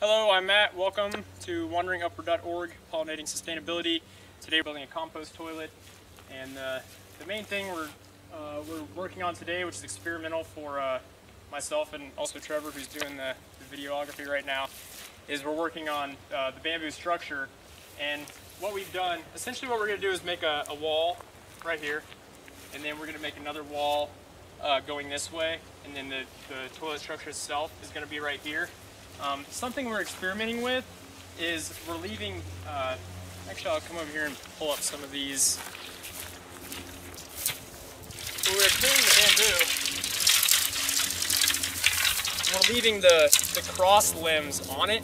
Hello, I'm Matt. Welcome to WanderingUpward.org, Pollinating Sustainability. Today we're building a compost toilet, and the main thing we're working on today, which is experimental for myself and also Trevor, who's doing the videography right now, is we're working on the bamboo structure. And what we've done, essentially what we're going to do is make a wall right here, and then we're going to make another wall going this way, and then the toilet structure itself is going to be right here. Something we're experimenting with is we're leaving, actually I'll come over here and pull up some of these. So we're clearing the bamboo, we're leaving the cross limbs on it.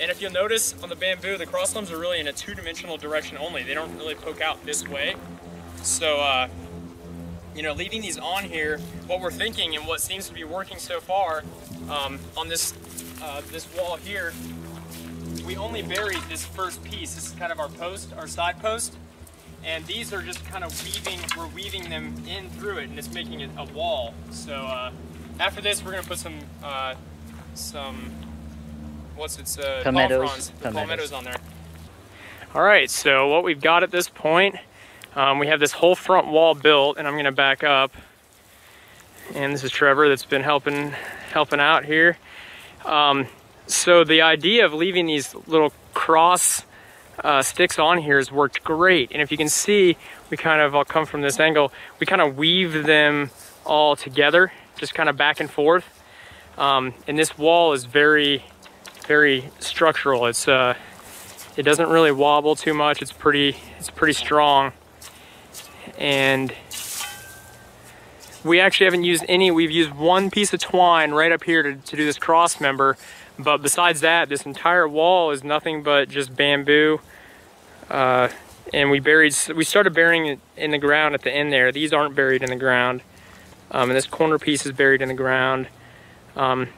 And if you'll notice on the bamboo, the cross limbs are really in a two-dimensional direction only. They don't really poke out this way. So, you know, leaving these on here, what we're thinking and what seems to be working so far on this wall here, we only buried this first piece. This is kind of our post, our side post, and these are just kind of we're weaving them in through it, and it's making it a wall. So after this, we're gonna put some palmettos on there. All right, so what we've got at this point, we have this whole front wall built, and I'm gonna back up. And this is Trevor that's been helping out here. So the idea of leaving these little cross sticks on here has worked great. And if you can see, I'll come from this angle, we kind of weave them all together, just kind of back and forth. And this wall is very, very structural. It doesn't really wobble too much. It's pretty strong. And we actually haven't used any. We've used one piece of twine right up here to do this cross member, but besides that, this entire wall is nothing but just bamboo. And we started burying it in the ground at the end there. These aren't buried in the ground, and this corner piece is buried in the ground. And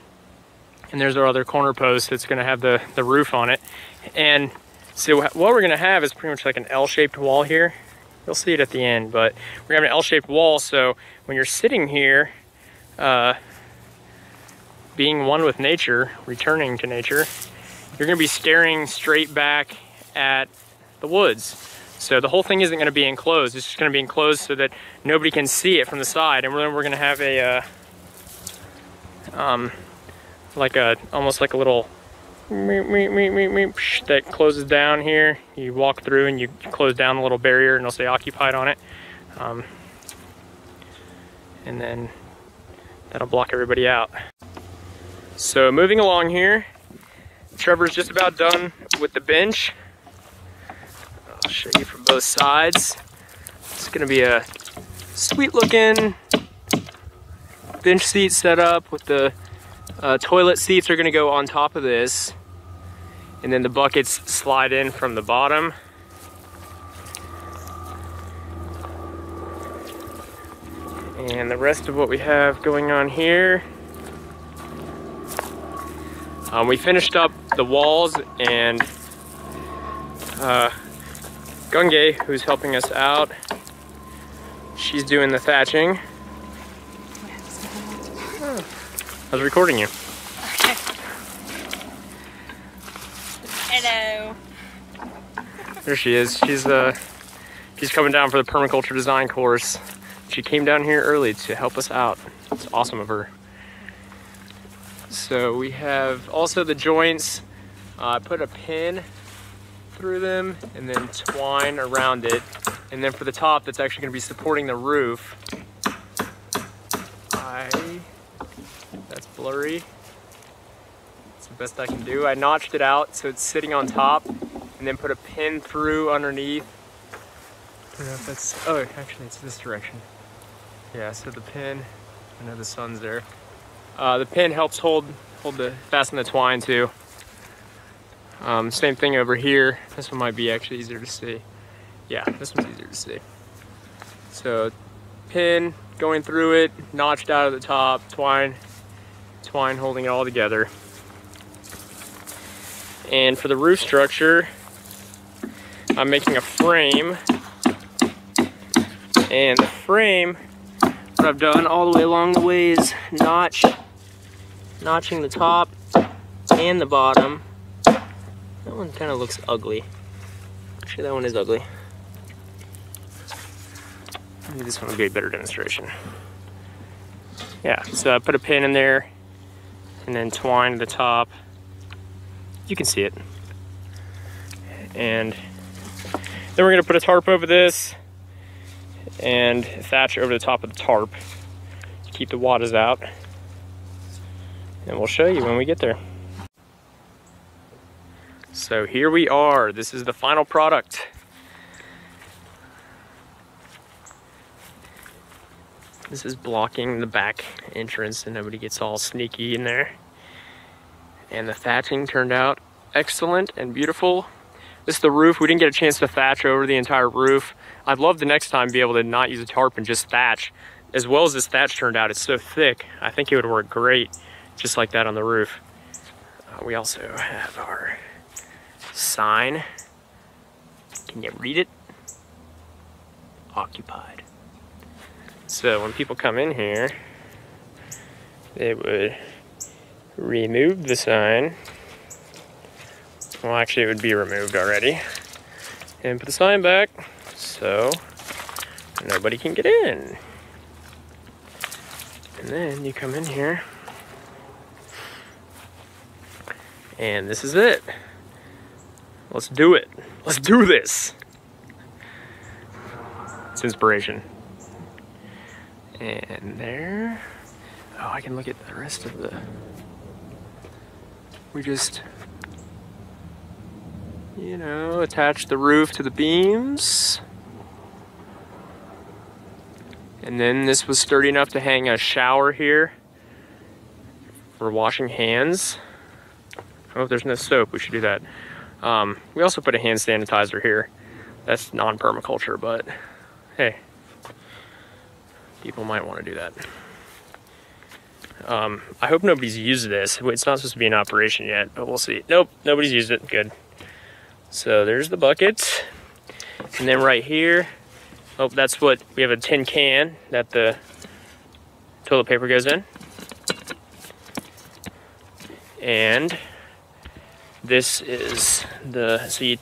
there's our other corner post that's going to have the roof on it. And so what we're going to have is pretty much like an L-shaped wall here. You'll see it at the end, but we're having an L-shaped wall, so when you're sitting here, being one with nature, returning to nature, you're going to be staring straight back at the woods. So the whole thing isn't going to be enclosed. It's just going to be enclosed so that nobody can see it from the side. And then we're going to have almost like a little that closes down here. You walk through and you close down the little barrier, and it'll say occupied on it. And then that'll block everybody out. So moving along here, Trevor's just about done with the bench. I'll show you from both sides. It's gonna be a sweet looking bench seat set up with the toilet seats are gonna go on top of this, and then the buckets slide in from the bottom. And the rest of what we have going on here, we finished up the walls, and Gunge, who's helping us out, she's doing the thatching. Oh, I was recording you. Okay. Hello. There she is. She's coming down for the permaculture design course. She came down here early to help us out. It's awesome of her. So we have also the joints. I put a pin through them and then twine around it. And then for the top, that's actually going to be supporting the roof. That's blurry. That's the best I can do. I notched it out so it's sitting on top, and then put a pin through underneath. I don't know if that's, oh, actually it's this direction. Yeah, so the pin, I know the sun's there. The pin helps fasten the twine too. Same thing over here. This one might be actually easier to see. Yeah, this one's easier to see. So pin going through it, notched out at the top, twine holding it all together. And for the roof structure, I'm making a frame. And the frame, what I've done all the way along the way is notching the top and the bottom. That one kind of looks ugly. Actually, that one is ugly. Maybe this one will be a better demonstration. Yeah, so I put a pin in there and then twine the top. You can see it. And then we're gonna put a tarp over this and thatch over the top of the tarp to keep the waters out. And we'll show you when we get there. So here we are. This is the final product. This is blocking the back entrance so nobody gets all sneaky in there. And the thatching turned out excellent and beautiful. This is the roof. We didn't get a chance to thatch over the entire roof. I'd love the next time to be able to not use a tarp and just thatch. As well as this thatch turned out, it's so thick. I think it would work great just like that on the roof. We also have our sign. Can you read it? Occupied. So when people come in here, they would remove the sign. Well, actually it would be removed already. And put the sign back so nobody can get in. And then you come in here and this is it. Let's do it. Let's do this. It's inspiration. And there. Oh, I can look at the rest of the. We just, you know, attach the roof to the beams. And then this was sturdy enough to hang a shower here for washing hands. Oh, if there's no soap, we should do that. We also put a hand sanitizer here. That's non-permaculture, but hey, people might want to do that. I hope nobody's used this. It's not supposed to be in operation yet, but we'll see. Nope, nobody's used it. Good. So there's the bucket. And then right here, oh, that's what, we have a tin can that the toilet paper goes in. And this is the, so you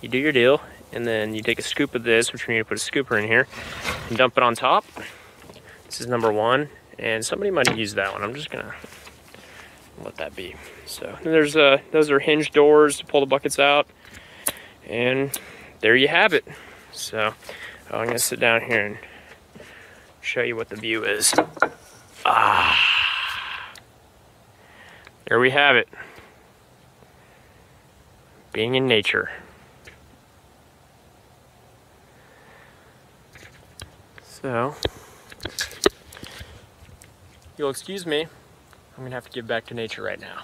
do your deal, and then you take a scoop of this, which we need to put a scooper in here, and dump it on top. This is number one, and somebody might have used that one. I'm just gonna let that be. So there's those are hinge doors to pull the buckets out, and there you have it. So I'm gonna sit down here and show you what the view is. There we have it. Being in nature. So, you'll excuse me, I'm gonna have to give back to nature right now.